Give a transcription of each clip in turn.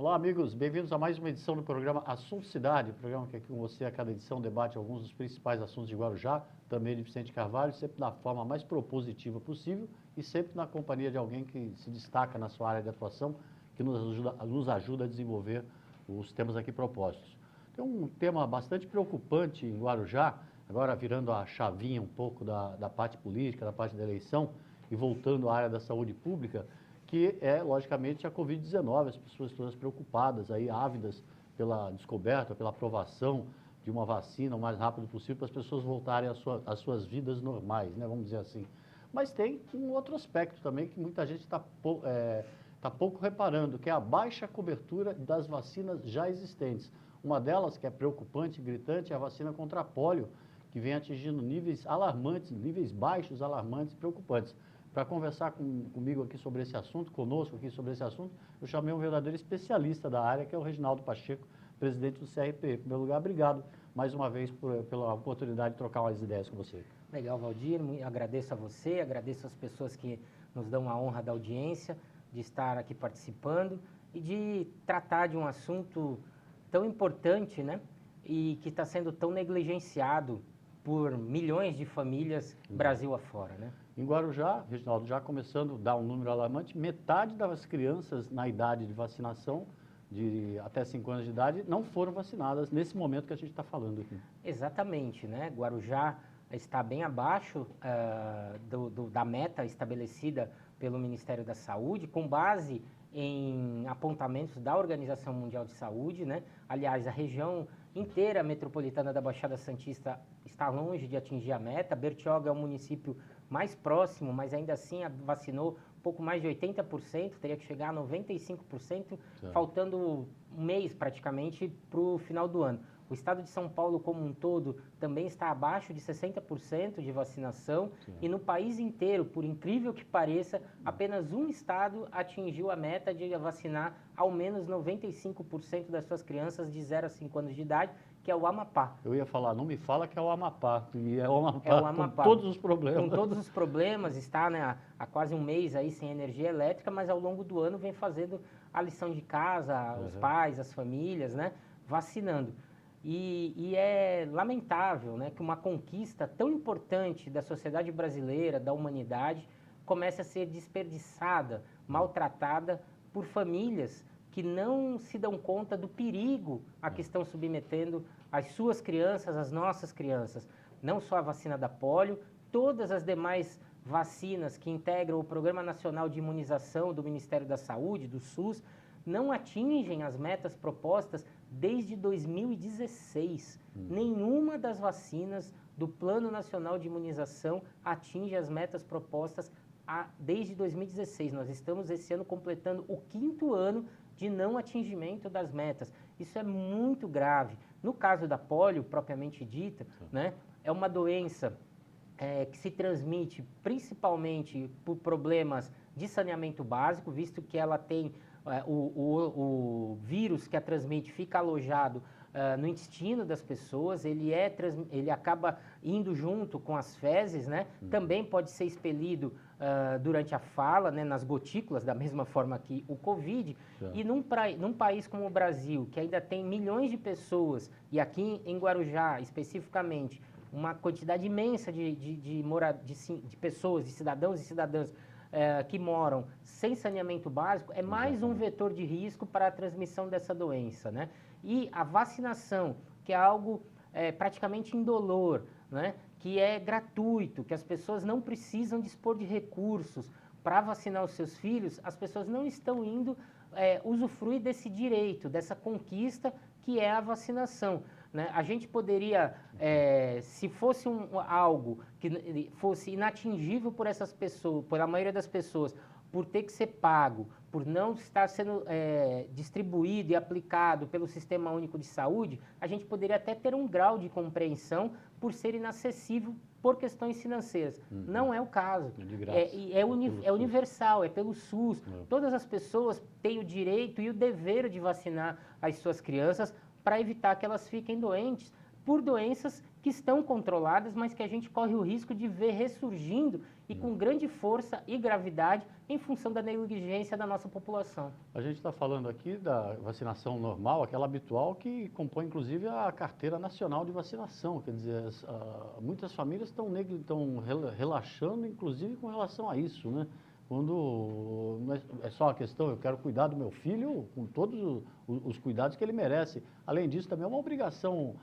Olá, amigos, bem-vindos a mais uma edição do programa Assunto Cidade, programa que aqui com você a cada edição debate alguns dos principais assuntos de Guarujá, também de Vicente Carvalho, sempre da forma mais propositiva possível e sempre na companhia de alguém que se destaca na sua área de atuação, que nos ajuda a desenvolver os temas aqui propostos. Tem um tema bastante preocupante em Guarujá, agora virando a chavinha um pouco da parte política, da parte da eleição e voltando à área da saúde pública, que é, logicamente, a Covid-19, as pessoas todas preocupadas, aí, ávidas pela descoberta, pela aprovação de uma vacina o mais rápido possível para as pessoas voltarem às suas vidas normais, né, vamos dizer assim. Mas tem um outro aspecto também que muita gente está pouco reparando, que é a baixa cobertura das vacinas já existentes. Uma delas, que é preocupante e gritante, é a vacina contra a pólio, que vem atingindo níveis alarmantes, níveis baixos, alarmantes e preocupantes. Para conversar comigo aqui sobre esse assunto, conosco aqui sobre esse assunto, eu chamei um verdadeiro especialista da área, que é o Reginaldo Pacheco, presidente do CRP. Em primeiro lugar, obrigado mais uma vez pela oportunidade de trocar umas ideias com você. Legal, Valdir, agradeço a você, agradeço as pessoas que nos dão a honra da audiência, de estar aqui participando e de tratar de um assunto tão importante, né? E que está sendo tão negligenciado por milhões de famílias Brasil afora, né? Em Guarujá, Reginaldo, já começando a dar um número alarmante, metade das crianças na idade de vacinação, de até 5 anos de idade, não foram vacinadas nesse momento que a gente está falando aqui. Exatamente, né? Guarujá está bem abaixo da meta estabelecida pelo Ministério da Saúde, com base em apontamentos da Organização Mundial de Saúde, né? Aliás, a região inteira metropolitana da Baixada Santista está longe de atingir a meta. Bertioga é o município mais próximo, mas ainda assim vacinou pouco mais de 80%, teria que chegar a 95%, faltando um mês praticamente para o final do ano. O estado de São Paulo como um todo também está abaixo de 60% de vacinação. Sim. E no país inteiro, por incrível que pareça, apenas um estado atingiu a meta de vacinar ao menos 95% das suas crianças de 0 a 5 anos de idade, que é o Amapá. Eu ia falar, não me fala que é o Amapá, e é o Amapá com todos os problemas. Com todos os problemas, está, né, há quase um mês aí sem energia elétrica, mas ao longo do ano vem fazendo a lição de casa, os pais, as famílias, né, vacinando. E é lamentável, né, que uma conquista tão importante da sociedade brasileira, da humanidade, comece a ser desperdiçada, maltratada por famílias que não se dão conta do perigo a que estão submetendo as suas crianças, as nossas crianças. Não só a vacina da pólio, todas as demais vacinas que integram o Programa Nacional de Imunização do Ministério da Saúde, do SUS, não atingem as metas propostas desde 2016. Nenhuma das vacinas do Plano Nacional de Imunização atinge as metas propostas desde 2016. Nós estamos esse ano completando o 5º ano de não atingimento das metas. Isso é muito grave. No caso da pólio, propriamente dita, né, é uma doença que se transmite principalmente por problemas de saneamento básico, visto que ela tem o vírus que a transmite fica alojado no intestino das pessoas, ele acaba indo junto com as fezes, né? Também pode ser expelido durante a fala, né? Nas gotículas, da mesma forma que o Covid. E num país como o Brasil, que ainda tem milhões de pessoas, e aqui em Guarujá especificamente, uma quantidade imensa de pessoas, de cidadãos e cidadãs que moram sem saneamento básico, é mais um vetor de risco para a transmissão dessa doença, né? E a vacinação, que é algo praticamente indolor, né? Que é gratuito, que as pessoas não precisam dispor de recursos para vacinar os seus filhos, as pessoas não estão indo usufruir desse direito, dessa conquista que é a vacinação. Né? A gente poderia, se fosse algo que fosse inatingível por essas pessoas, por a maioria das pessoas, por ter que ser pago, por não estar sendo distribuído e aplicado pelo Sistema Único de Saúde, a gente poderia até ter um grau de compreensão por ser inacessível por questões financeiras. Não é o caso. De graça. É universal, é pelo SUS. Todas as pessoas têm o direito e o dever de vacinar as suas crianças para evitar que elas fiquem doentes por doenças que estão controladas, mas que a gente corre o risco de ver ressurgindo e com grande força e gravidade em função da negligência da nossa população. A gente está falando aqui da vacinação normal, aquela habitual, que compõe inclusive a carteira nacional de vacinação. Quer dizer, muitas famílias estão relaxando, inclusive com relação a isso, né? Quando não é só a questão, eu quero cuidar do meu filho com todos os cuidados que ele merece. Além disso, também é uma obrigação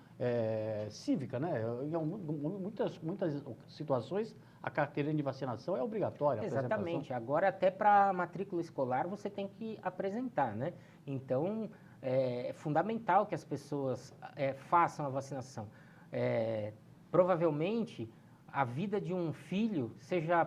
cívica, né? Muitas situações, a carteira de vacinação é obrigatória. Exatamente. Agora, até para a matrícula escolar, você tem que apresentar, né? Então, é fundamental que as pessoas façam a vacinação. Provavelmente, a vida de um filho seja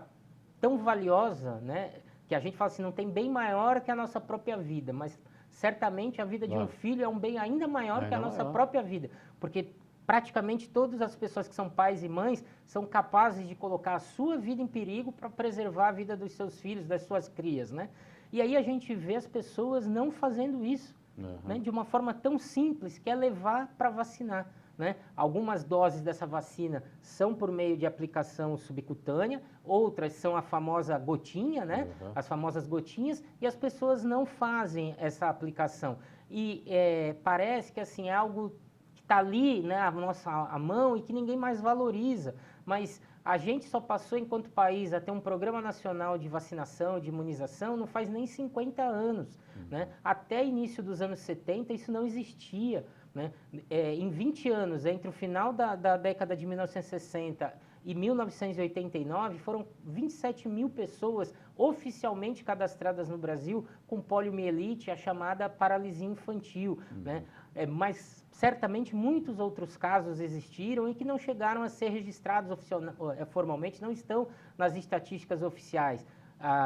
tão valiosa, né? Que a gente fala assim, não tem bem maior que a nossa própria vida, mas certamente a vida de um filho é um bem ainda maior que a nossa própria vida, porque praticamente todas as pessoas que são pais e mães são capazes de colocar a sua vida em perigo para preservar a vida dos seus filhos, das suas crias, né? E aí a gente vê as pessoas não fazendo isso, né? De uma forma tão simples, que é levar para vacinar. Né? Algumas doses dessa vacina são por meio de aplicação subcutânea, outras são a famosa gotinha, né? As famosas gotinhas, e as pessoas não fazem essa aplicação. E parece que assim, é algo que está ali, né, a mão, e que ninguém mais valoriza. Mas a gente só passou, enquanto país, a ter um programa nacional de vacinação, de imunização, não faz nem 50 anos. Né? Até início dos anos 70, isso não existia. Né? Em 20 anos, entre o final da década de 1960 e 1989, foram 27 mil pessoas oficialmente cadastradas no Brasil com poliomielite, a chamada paralisia infantil. Né? Mas certamente muitos outros casos existiram e que não chegaram a ser registrados formalmente, não estão nas estatísticas oficiais.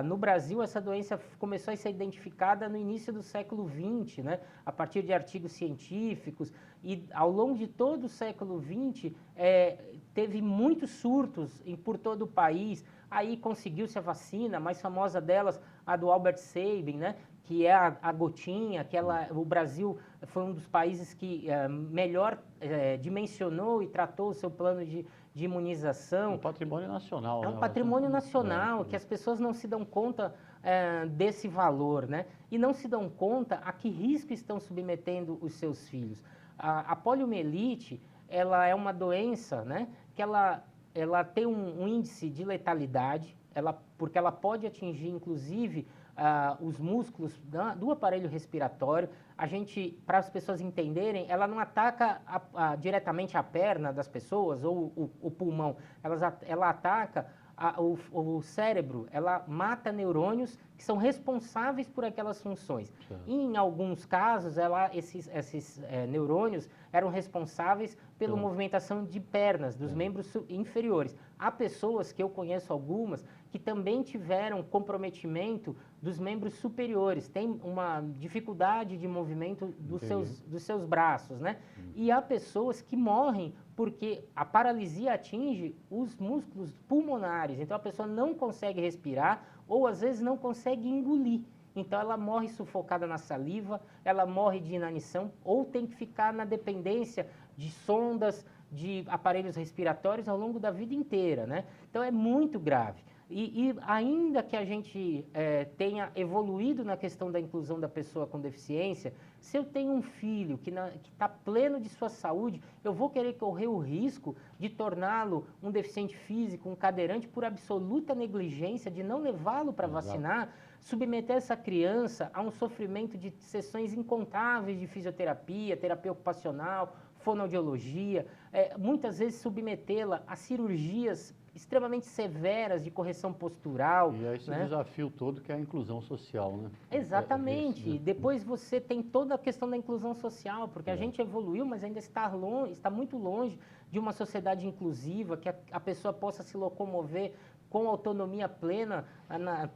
No Brasil, essa doença começou a ser identificada no início do século XX, né? A partir de artigos científicos, e ao longo de todo o século XX, teve muitos surtos por todo o país. Aí conseguiu-se a vacina, a mais famosa delas, a do Albert Sabin, né? Que é a gotinha, o Brasil foi um dos países que melhor dimensionou e tratou o seu plano de imunização. Um patrimônio nacional. É um patrimônio nacional, que as pessoas não se dão conta desse valor, né? E não se dão conta a que risco estão submetendo os seus filhos. A poliomielite, ela é uma doença, né? Que ela tem um índice de letalidade, porque ela pode atingir, inclusive, os músculos do aparelho respiratório. Para as pessoas entenderem, ela não ataca diretamente a perna das pessoas ou o pulmão, ela ataca o cérebro, ela mata neurônios que são responsáveis por aquelas funções. E, em alguns casos, esses neurônios eram responsáveis pela movimentação de pernas, dos membros inferiores. Há pessoas, que eu conheço algumas, que também tiveram comprometimento dos membros superiores, tem uma dificuldade de movimento dos seus braços, né? E há pessoas que morrem porque a paralisia atinge os músculos pulmonares, então a pessoa não consegue respirar ou às vezes não consegue engolir. Então ela morre sufocada na saliva, ela morre de inanição ou tem que ficar na dependência de sondas, de aparelhos respiratórios ao longo da vida inteira, né? Então é muito grave. E ainda que a gente tenha evoluído na questão da inclusão da pessoa com deficiência, se eu tenho um filho que está pleno de sua saúde, eu vou querer correr o risco de torná-lo um deficiente físico, um cadeirante, por absoluta negligência de não levá-lo para vacinar, submeter essa criança a um sofrimento de sessões incontáveis de fisioterapia, terapia ocupacional, fonoaudiologia, muitas vezes submetê-la a cirurgias extremamente severas de correção postural. E é esse desafio todo que é a inclusão social, né? Exatamente. Depois você tem toda a questão da inclusão social, porque a gente evoluiu, mas ainda está muito longe de uma sociedade inclusiva, que a pessoa possa se locomover com autonomia plena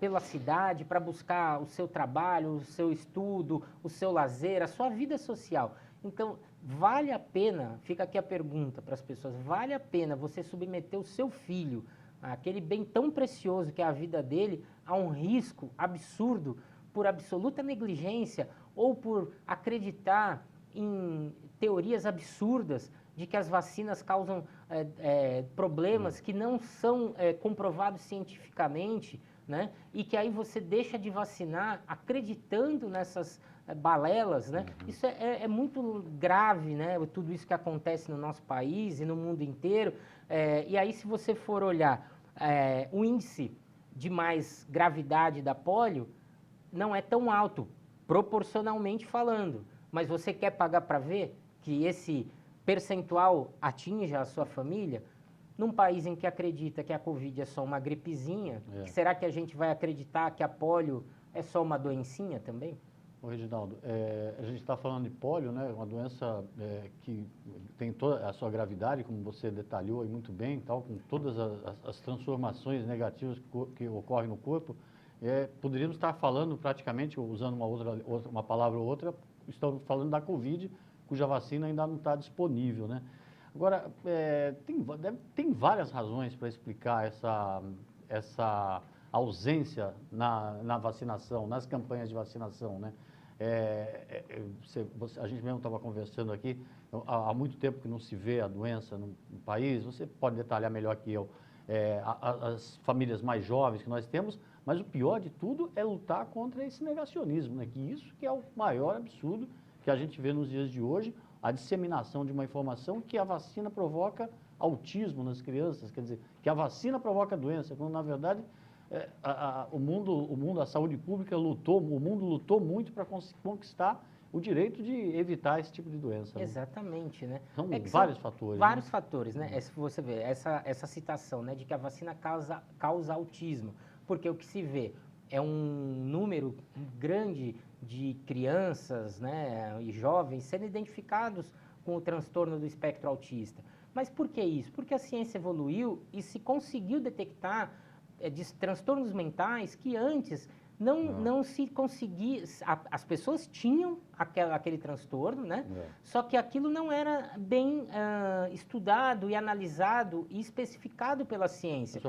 pela cidade para buscar o seu trabalho, o seu estudo, o seu lazer, a sua vida social. Então, vale a pena, fica aqui a pergunta para as pessoas, vale a pena você submeter o seu filho, aquele bem tão precioso que é a vida dele, a um risco absurdo por absoluta negligência ou por acreditar em teorias absurdas de que as vacinas causam problemas que não são comprovados cientificamente, né? E que aí você deixa de vacinar acreditando nessas balelas, né? Isso é muito grave, né? Tudo isso que acontece no nosso país e no mundo inteiro. E aí, se você for olhar o índice de mais gravidade da polio, não é tão alto, proporcionalmente falando. Mas você quer pagar para ver que esse percentual atinja a sua família? Num país em que acredita que a Covid é só uma gripezinha, será que a gente vai acreditar que a polio é só uma doencinha também? Ô, Reginaldo, a gente está falando de pólio, né? Uma doença que tem toda a sua gravidade, como você detalhou aí muito bem, tal, com todas as transformações negativas que ocorrem no corpo. Poderíamos estar falando praticamente, usando uma palavra ou outra, estamos falando da Covid, cuja vacina ainda não está disponível, né? Agora, tem várias razões para explicar essa ausência na vacinação, nas campanhas de vacinação, né? A gente mesmo estava conversando aqui, há muito tempo que não se vê a doença no país, você pode detalhar melhor que eu, as famílias mais jovens que nós temos, mas o pior de tudo é lutar contra esse negacionismo, né? Que isso que é o maior absurdo que a gente vê nos dias de hoje, a disseminação de uma informação que a vacina provoca autismo nas crianças, quer dizer, que a vacina provoca doença, quando na verdade a saúde pública o mundo lutou muito para conquistar o direito de evitar esse tipo de doença. Exatamente, né? São vários fatores. Vários fatores, né? Se você vê essa citação, né, de que a vacina causa autismo, porque o que se vê é um número grande de crianças, né, e jovens sendo identificados com o transtorno do espectro autista. Mas por que isso? Porque a ciência evoluiu e se conseguiu detectar transtornos mentais que antes não se conseguia. As pessoas tinham aquele transtorno, né? Só que aquilo não era bem estudado e analisado e especificado pela ciência.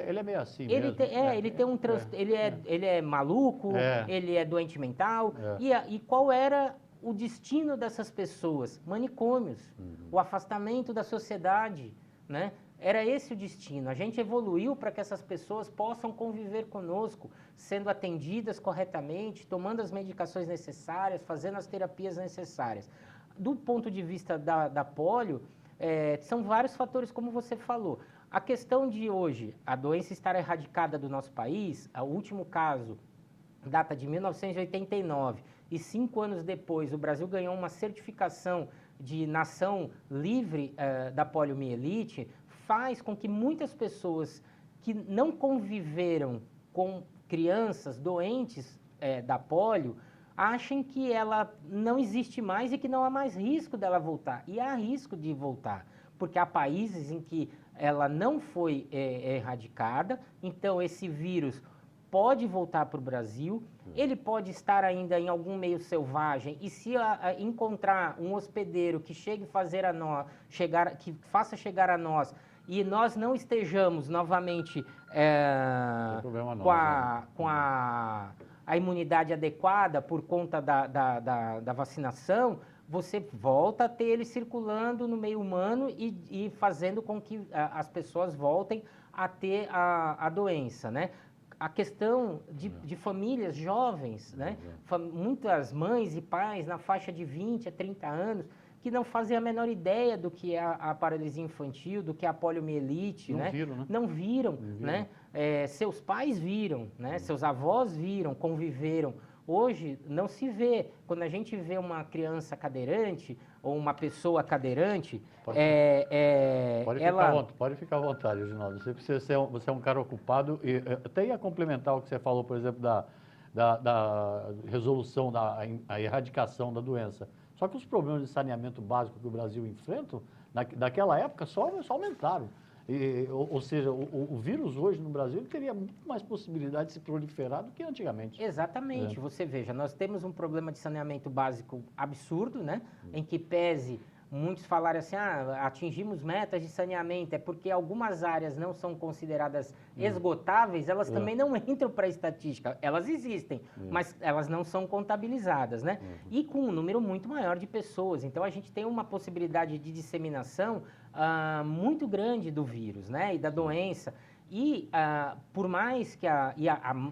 Ele é meio assim ele mesmo. Ele tem um ele é maluco, ele é doente mental. E qual era o destino dessas pessoas? Manicômios, o afastamento da sociedade, né? Era esse o destino. A gente evoluiu para que essas pessoas possam conviver conosco, sendo atendidas corretamente, tomando as medicações necessárias, fazendo as terapias necessárias. Do ponto de vista da polio, são vários fatores, como você falou. A questão de hoje, a doença estar erradicada do nosso país, o último caso data de 1989, e 5 anos depois o Brasil ganhou uma certificação de nação livre da poliomielite, faz com que muitas pessoas que não conviveram com crianças doentes da polio achem que ela não existe mais e que não há mais risco dela voltar. E há risco de voltar, porque há países em que ela não foi erradicada, então esse vírus pode voltar para o Brasil, ele pode estar ainda em algum meio selvagem, e se encontrar um hospedeiro que que faça chegar a nós, e nós não estejamos novamente com a imunidade adequada por conta da vacinação, você volta a ter ele circulando no meio humano e fazendo com que as pessoas voltem a ter a doença, né? A questão de famílias jovens, né? Muitas mães e pais na faixa de 20 a 30 anos que não fazem a menor ideia do que é a paralisia infantil, do que é a poliomielite, né? Não viram, né? Seus pais viram, né? Seus avós viram, conviveram. Hoje não se vê. Quando a gente vê uma criança cadeirante ou uma pessoa cadeirante, pode ficar à vontade, Reginaldo. Você é um cara ocupado e até ia complementar o que você falou, por exemplo, da resolução, a erradicação da doença. Só que os problemas de saneamento básico que o Brasil enfrenta, naquela época, só aumentaram. Ou seja, o vírus hoje no Brasil teria muito mais possibilidade de se proliferar do que antigamente. Exatamente. Você veja, nós temos um problema de saneamento básico absurdo, né? Em que pese muitos falarem assim, atingimos metas de saneamento, é porque algumas áreas não são consideradas esgotáveis, elas também não entram para a estatística. Elas existem, mas elas não são contabilizadas, né? E com um número muito maior de pessoas. Então, a gente tem uma possibilidade de disseminação muito grande do vírus, né? E da doença. E por mais que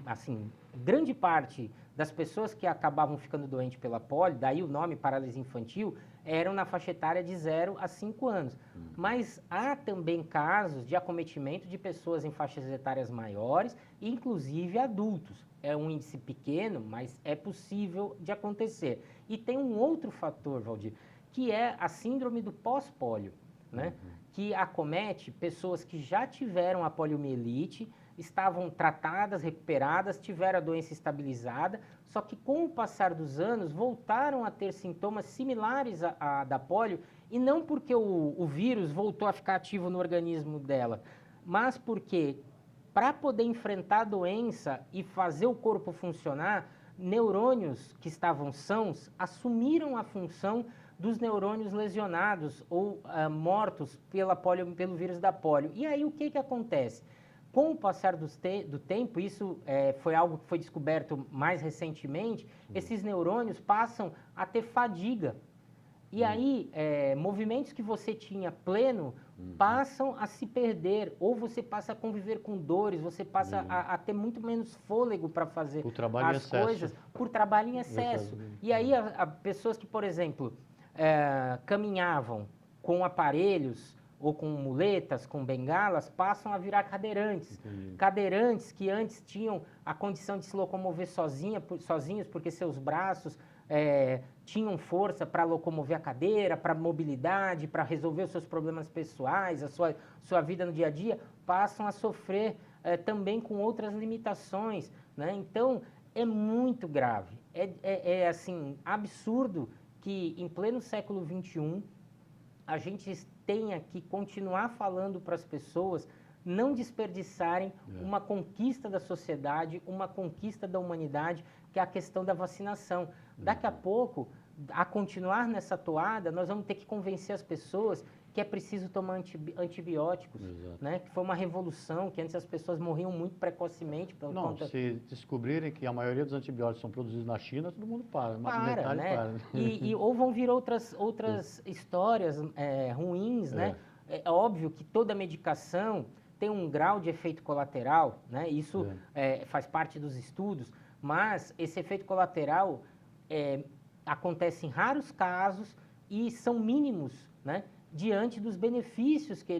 assim, grande parte das pessoas que acabavam ficando doentes pela polio, daí o nome paralisia infantil, eram na faixa etária de 0 a 5 anos. Mas há também casos de acometimento de pessoas em faixas etárias maiores, inclusive adultos. É um índice pequeno, mas é possível de acontecer. E tem um outro fator, Valdir, que é a síndrome do pós-pólio, né? Que acomete pessoas que já tiveram a poliomielite, estavam tratadas, recuperadas, tiveram a doença estabilizada, só que com o passar dos anos voltaram a ter sintomas similares à da polio, e não porque o vírus voltou a ficar ativo no organismo dela, mas porque para poder enfrentar a doença e fazer o corpo funcionar, neurônios que estavam sãos assumiram a função dos neurônios lesionados ou mortos pelo vírus da polio. E aí o que acontece? Com o passar do tempo, isso foi algo que foi descoberto mais recentemente, esses neurônios passam a ter fadiga. E aí, movimentos que você tinha pleno passam a se perder, ou você passa a conviver com dores, você passa a ter muito menos fôlego para fazer as coisas por trabalho em excesso. E aí, pessoas que, por exemplo, caminhavam com aparelhos ou com muletas, com bengalas, passam a virar cadeirantes. Cadeirantes que antes tinham a condição de se locomover sozinhos, porque seus braços tinham força para locomover a cadeira, para mobilidade, para resolver os seus problemas pessoais, a sua vida no dia a dia, passam a sofrer também com outras limitações, né? Então, é muito grave. Assim, absurdo que em pleno século XXI a gente tenha que continuar falando para as pessoas não desperdiçarem uma conquista da sociedade, uma conquista da humanidade, que é a questão da vacinação. Daqui a pouco, a continuar nessa toada, nós vamos ter que convencer as pessoas que é preciso tomar antibióticos, né? Que foi uma revolução, que antes as pessoas morriam muito precocemente. Se descobrirem que a maioria dos antibióticos são produzidos na China, todo mundo para. Né? Ou vão vir outras histórias ruins, né? É óbvio que toda medicação tem um grau de efeito colateral, né? Isso faz parte dos estudos, mas esse efeito colateral acontece em raros casos e são mínimos, né? Diante dos benefícios que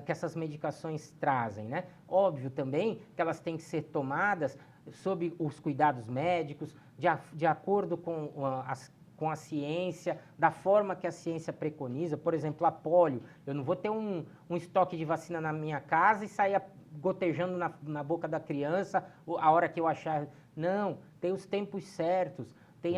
essas medicações trazem, né? Óbvio também que elas têm que ser tomadas sob os cuidados médicos, de acordo com a ciência, da forma que a ciência preconiza. Por exemplo, a polio. Eu não vou ter um estoque de vacina na minha casa e sair gotejando na boca da criança a hora que eu achar. Não, tem os tempos certos, tem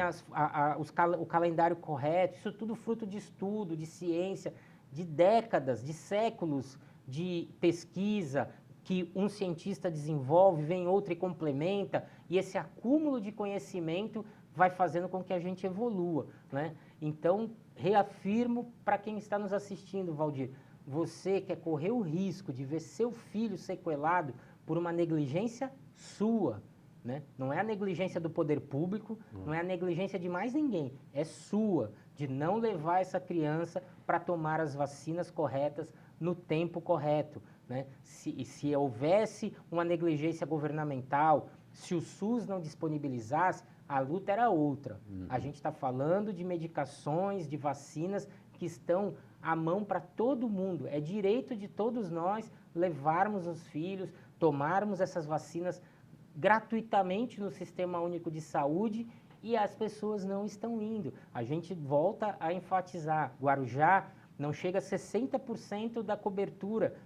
o calendário correto, isso tudo fruto de estudo, de ciência, de décadas, de séculos de pesquisa, que um cientista desenvolve, vem outro e complementa, e esse acúmulo de conhecimento vai fazendo com que a gente evolua, né? Então, reafirmo para quem está nos assistindo, Valdir, você quer correr o risco de ver seu filho sequelado por uma negligência sua, né? Não é a negligência do poder público, não é a negligência de mais ninguém, é sua, de não levar essa criança para tomar as vacinas corretas no tempo correto, né? Se houvesse uma negligência governamental, se o SUS não disponibilizasse, a luta era outra. A gente está falando de medicações, de vacinas que estão à mão para todo mundo. É direito de todos nós levarmos os filhos, tomarmos essas vacinas gratuitamente no Sistema Único de Saúde, e as pessoas não estão indo. A gente volta a enfatizar, Guarujá não chega a 60% da cobertura.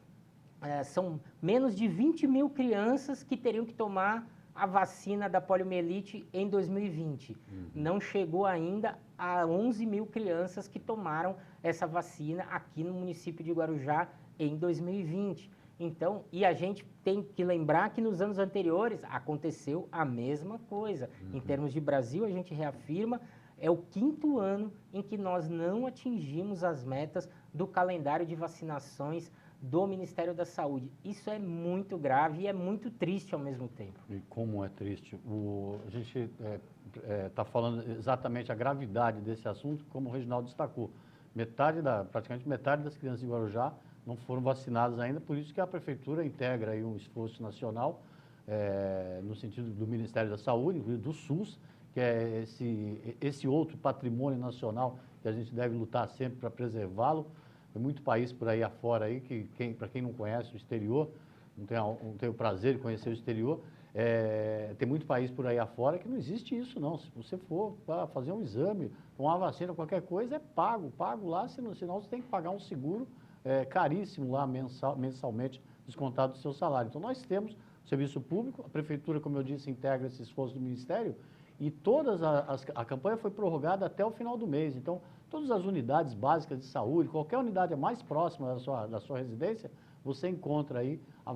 São menos de 20 mil crianças que teriam que tomar a vacina da poliomielite em 2020. Não chegou ainda a 11 mil crianças que tomaram essa vacina aqui no município de Guarujá em 2020. Então, e a gente tem que lembrar que nos anos anteriores aconteceu a mesma coisa. Em termos de Brasil, a gente reafirma, é o 5º ano em que nós não atingimos as metas do calendário de vacinações do Ministério da Saúde. Isso é muito grave e é muito triste ao mesmo tempo. E como é triste. A gente está falando exatamente a gravidade desse assunto, como o Reginaldo destacou. Praticamente metade das crianças de Guarujá não foram vacinados ainda, por isso que a Prefeitura integra aí um esforço nacional, no sentido do Ministério da Saúde, inclusive do SUS, que é esse outro patrimônio nacional que a gente deve lutar sempre para preservá-lo. Tem muito país por aí afora, aí, para quem não conhece o exterior, não tem o prazer de conhecer o exterior, tem muito país por aí afora que não existe isso, não. Se você for para fazer um exame, uma vacina, qualquer coisa, é pago lá, senão você tem que pagar um seguro caríssimo lá mensalmente, descontado do seu salário. Então, nós temos o serviço público, a Prefeitura, como eu disse, integra esse esforço do Ministério, e a campanha foi prorrogada até o final do mês. Então, todas as unidades básicas de saúde, qualquer unidade mais próxima da sua residência, você encontra aí a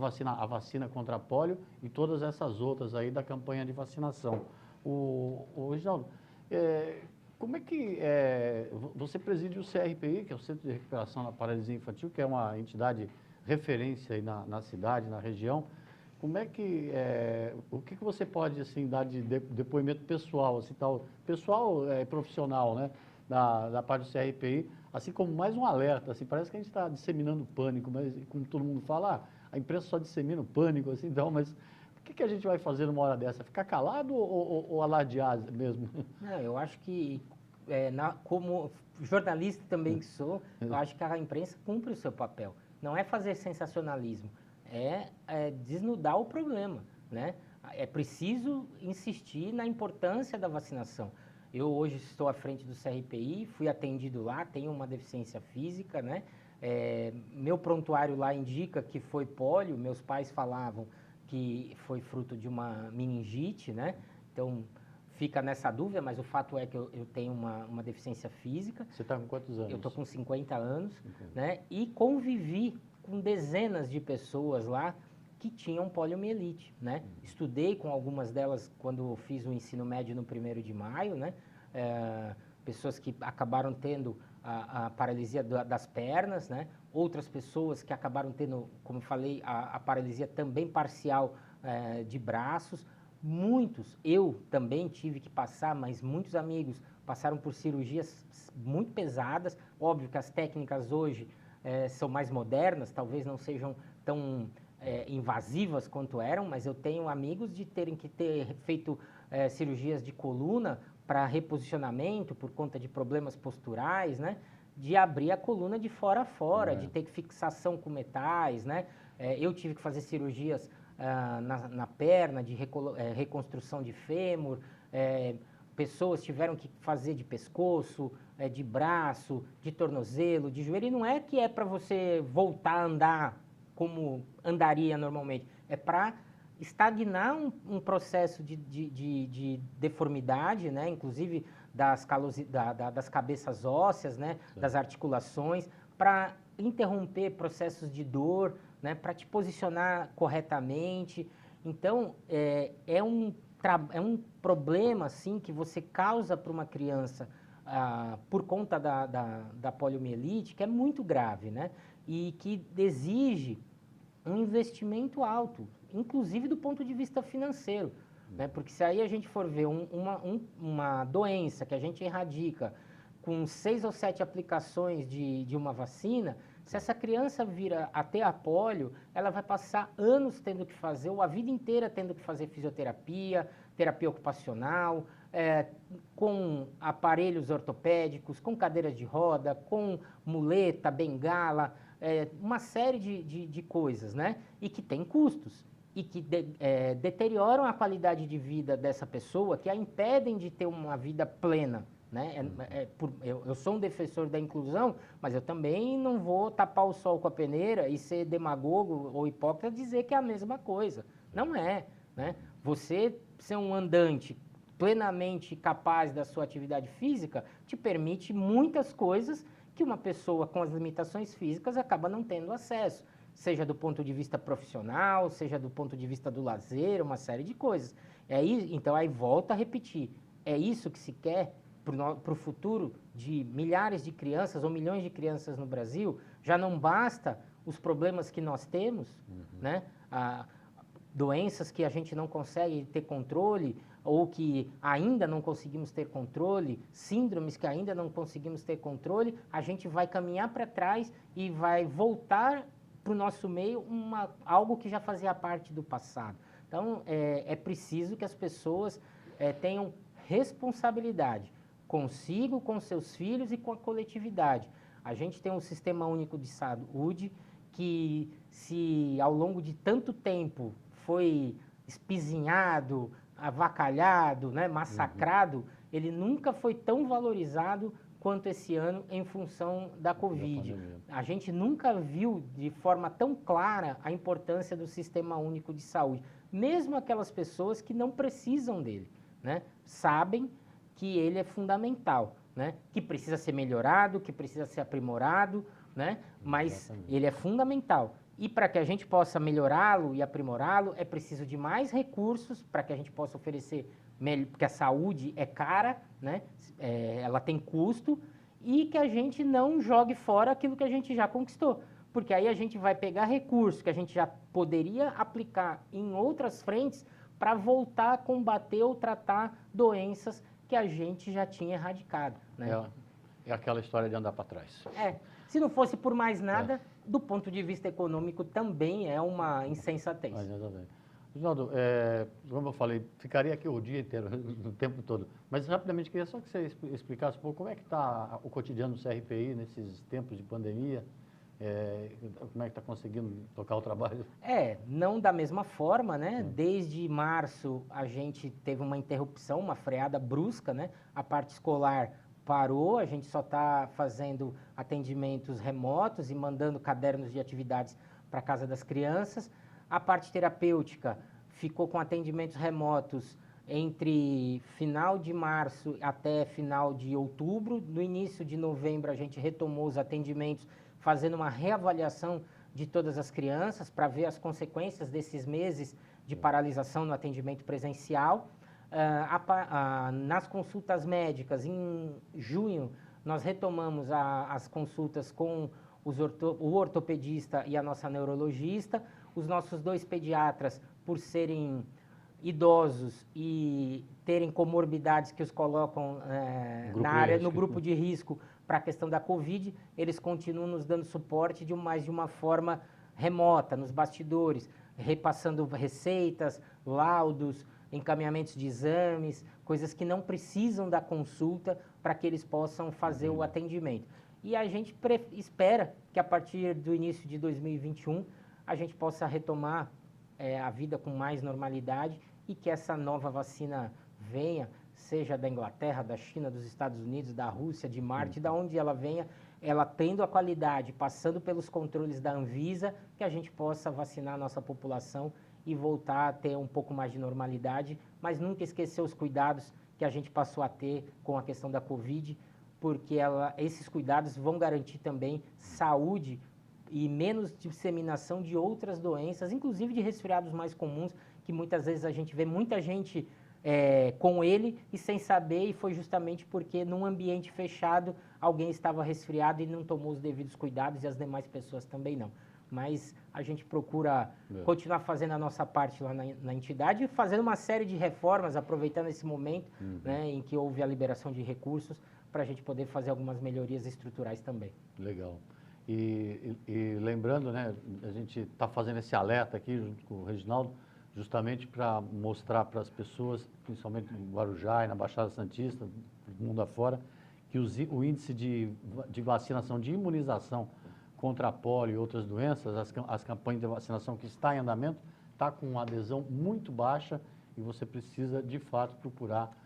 vacina contra a polio e todas essas outras aí da campanha de vacinação. Reginaldo, como é que você preside o CRPI, que é o Centro de Recuperação da Paralisia Infantil, que é uma entidade referência aí na cidade, na região. Como é que, o que você pode, assim, dar de depoimento pessoal, assim, pessoal profissional, né, da parte do CRPI, assim como mais um alerta, assim, parece que a gente está disseminando pânico, mas como todo mundo fala, a imprensa só dissemina o pânico, assim, então, mas o que a gente vai fazer numa hora dessa? Ficar calado ou alardear mesmo? Não, eu acho que, como jornalista também que sou, eu acho que a imprensa cumpre o seu papel. Não é fazer sensacionalismo, é desnudar o problema, né? É preciso insistir na importância da vacinação. Eu hoje estou à frente do CRPI, fui atendido lá, tenho uma deficiência física, né? Meu prontuário lá indica que foi pólio, meus pais falavam que foi fruto de uma meningite, né? Então, fica nessa dúvida, mas o fato é que eu tenho uma deficiência física. Você está com quantos anos? Eu estou com 50 anos, né? E convivi com dezenas de pessoas lá que tinham poliomielite, né? Estudei com algumas delas quando fiz o ensino médio no 1º de maio, né? Pessoas que acabaram tendo a paralisia das pernas, né? Outras pessoas que acabaram tendo, como eu falei, a paralisia também parcial de braços. Muitos, eu também tive que passar, mas muitos amigos passaram por cirurgias muito pesadas. Óbvio que as técnicas hoje são mais modernas, talvez não sejam tão invasivas quanto eram, mas eu tenho amigos de terem que ter feito cirurgias de coluna para reposicionamento por conta de problemas posturais, né? De abrir a coluna de fora a fora, de ter fixação com metais, né? Eu tive que fazer cirurgias na perna, de reconstrução de fêmur, pessoas tiveram que fazer de pescoço, de braço, de tornozelo, de joelho, e não é que é para você voltar a andar como andaria normalmente, é para estagnar um processo de deformidade, né? Inclusive das cabeças ósseas, né? Das articulações, para interromper processos de dor, né? Para te posicionar corretamente. Então, é um problema assim, que você causa para uma criança por conta da poliomielite, que é muito grave, né? E que exige um investimento alto, inclusive do ponto de vista financeiro, né? Porque se aí a gente for ver uma doença que a gente erradica com 6 ou 7 aplicações de uma vacina, se essa criança vir a ter a polio, ela vai passar anos tendo que fazer, ou a vida inteira tendo que fazer fisioterapia, terapia ocupacional, com aparelhos ortopédicos, com cadeiras de roda, com muleta, bengala, uma série de coisas, né? E que tem custos e que deterioram a qualidade de vida dessa pessoa, que a impedem de ter uma vida plena, né? Eu sou um defensor da inclusão, mas eu também não vou tapar o sol com a peneira e ser demagogo ou hipócrita dizer que é a mesma coisa. Não é, né? Você ser um andante plenamente capaz da sua atividade física te permite muitas coisas que uma pessoa com as limitações físicas acaba não tendo acesso, seja do ponto de vista profissional, seja do ponto de vista do lazer, uma série de coisas. Então, aí volta a repetir, é isso que se quer para o futuro de milhares de crianças ou milhões de crianças no Brasil? Já não basta os problemas que nós temos, né? Doenças que a gente não consegue ter controle, ou que ainda não conseguimos ter controle, síndromes que ainda não conseguimos ter controle, a gente vai caminhar para trás e vai voltar para o nosso meio algo que já fazia parte do passado. Então, é preciso que as pessoas tenham responsabilidade consigo, com seus filhos e com a coletividade. A gente tem um sistema único de saúde que, se ao longo de tanto tempo foi espizinhado, avacalhado, né, massacrado, ele nunca foi tão valorizado quanto esse ano em função da Covid. A gente nunca viu de forma tão clara a importância do Sistema Único de Saúde. Mesmo aquelas pessoas que não precisam dele, né, sabem que ele é fundamental, né, que precisa ser melhorado, que precisa ser aprimorado, né, mas ele é fundamental. E para que a gente possa melhorá-lo e aprimorá-lo, é preciso de mais recursos para que a gente possa oferecer, porque a saúde é cara, né? Ela tem custo, e que a gente não jogue fora aquilo que a gente já conquistou. Porque aí a gente vai pegar recursos que a gente já poderia aplicar em outras frentes para voltar a combater ou tratar doenças que a gente já tinha erradicado, né? É aquela história de andar para trás. Se não fosse por mais nada, do ponto de vista econômico também é uma insensatez. Reginaldo, como eu falei, ficaria aqui o dia inteiro, o tempo todo. Mas rapidamente, queria só que você explicasse um pouco como é que está o cotidiano do CRPI nesses tempos de pandemia. Como é que está conseguindo tocar o trabalho? Não da mesma forma, né? Desde março a gente teve uma interrupção, uma freada brusca, né? A parte escolar parou, a gente só está fazendo atendimentos remotos e mandando cadernos de atividades para a casa das crianças. A parte terapêutica ficou com atendimentos remotos entre final de março até final de outubro. No início de novembro a gente retomou os atendimentos, fazendo uma reavaliação de todas as crianças para ver as consequências desses meses de paralisação no atendimento presencial. Nas consultas médicas, em junho, nós retomamos as consultas com o ortopedista e a nossa neurologista. Os nossos 2 pediatras, por serem idosos e terem comorbidades que os colocam no grupo de risco para a questão da Covid, eles continuam nos dando suporte de uma forma remota, nos bastidores, repassando receitas, laudos, encaminhamentos de exames, coisas que não precisam da consulta para que eles possam fazer o atendimento. E a gente espera que a partir do início de 2021 a gente possa retomar a vida com mais normalidade e que essa nova vacina venha, seja da Inglaterra, da China, dos Estados Unidos, da Rússia, de Marte, da onde ela venha, ela tendo a qualidade, passando pelos controles da Anvisa, que a gente possa vacinar a nossa população e voltar a ter um pouco mais de normalidade, mas nunca esquecer os cuidados que a gente passou a ter com a questão da Covid, porque esses cuidados vão garantir também saúde e menos disseminação de outras doenças, inclusive de resfriados mais comuns, que muitas vezes a gente vê muita gente com ele e sem saber, e foi justamente porque num ambiente fechado alguém estava resfriado e não tomou os devidos cuidados e as demais pessoas também não. Mas a gente procura continuar fazendo a nossa parte lá na entidade e fazendo uma série de reformas, aproveitando esse momento né, em que houve a liberação de recursos, para a gente poder fazer algumas melhorias estruturais também. Legal. E lembrando, né, a gente está fazendo esse alerta aqui junto com o Reginaldo, justamente para mostrar para as pessoas, principalmente no Guarujá e na Baixada Santista, do mundo afora, que o índice de vacinação, de imunização contra a polio e outras doenças, as campanhas de vacinação que está em andamento, está com uma adesão muito baixa e você precisa, de fato, procurar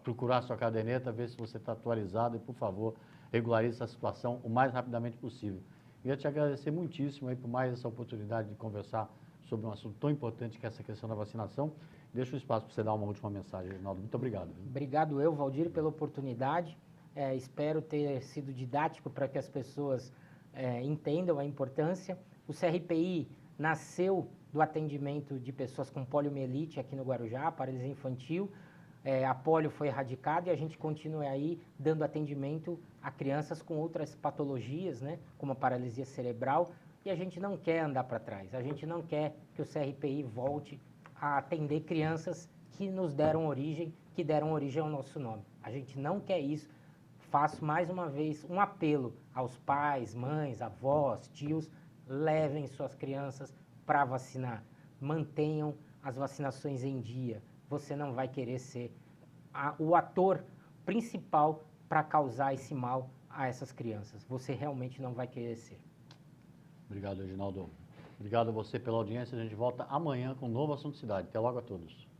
procurar a sua caderneta, ver se você está atualizado e, por favor, regularize essa situação o mais rapidamente possível. Queria te agradecer muitíssimo aí por mais essa oportunidade de conversar sobre um assunto tão importante que é essa questão da vacinação. Deixo o espaço para você dar uma última mensagem, Reginaldo. Muito obrigado. Obrigado eu, Valdir, pela oportunidade. Espero ter sido didático para que as pessoas entendam a importância. O CRPI nasceu do atendimento de pessoas com poliomielite aqui no Guarujá, paralisia infantil. A polio foi erradicada e a gente continua aí dando atendimento a crianças com outras patologias, né, como a paralisia cerebral, e a gente não quer andar para trás, a gente não quer que o CRPI volte a atender crianças que nos deram origem, que deram origem ao nosso nome. A gente não quer isso. Faço mais uma vez um apelo aos pais, mães, avós, tios, levem suas crianças para vacinar. Mantenham as vacinações em dia. Você não vai querer ser o ator principal para causar esse mal a essas crianças. Você realmente não vai querer ser. Obrigado, Reginaldo. Obrigado a você pela audiência. A gente volta amanhã com um novo assunto cidade. Até logo a todos.